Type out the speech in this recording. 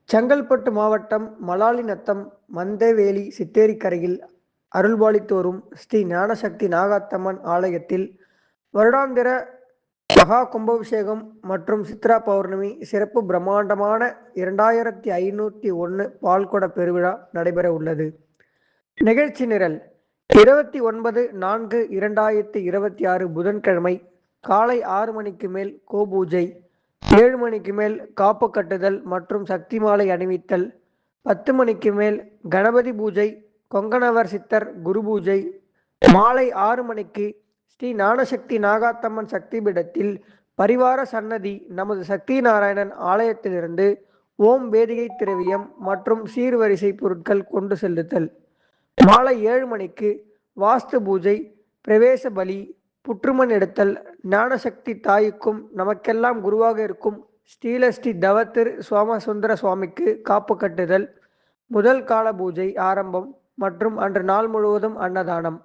செங்கல்பட்டு மாவட்டம் மலாலிநத்தம் மந்தவேலி சித்தேரிக்கரையில் அருள்பாலித்து வரும் ஸ்ரீ ஞானசக்தி நாகாத்தம்மன் ஆலயத்தில் வருடாந்திர மகா கும்பாபிஷேகம் மற்றும் சித்ரா பௌர்ணமி சிறப்பு பிரம்மாண்டமான 2501 பால்குட பெருவிழா நடைபெற உள்ளது. நிகழ்ச்சி நிரல் 29/4/2026 புதன்கிழமை காலை 6 மணிக்கு மேல் கோபூஜை, 7 மணிக்கு மேல் காப்பு கட்டுதல் மற்றும் சக்தி மாலை அணிவித்தல், 10 மணிக்கு மேல் கணபதி பூஜை, கொங்கணவர் சித்தர் குரு பூஜை, மாலை 6 மணிக்கு ஸ்ரீ ஞானசக்தி நாகாத்தம்மன் சக்தி பீடத்தில் பரிவார சன்னதி நமது சக்தி நாராயணன் ஆலயத்திலிருந்து ஓம் வேதிகை திரவியம் மற்றும் சீர்வரிசை பொருட்கள் கொண்டு செல்லுதல். மாலை 7 மணிக்கு வாஸ்து பூஜை, பிரவேச பலி, புற்றுமண் எடுத்தல், ஞானசக்தி தாய்க்கும் நமக்கெல்லாம் குருவாக இருக்கும் ஸ்ரீலஸ்ரீ தவத்திரு சோமசுந்தர சுவாமிக்கு காப்பு கட்டுதல், முதல் கால பூஜை ஆரம்பம் மற்றும் அன்று நாள் முழுவதும் அன்னதானம்.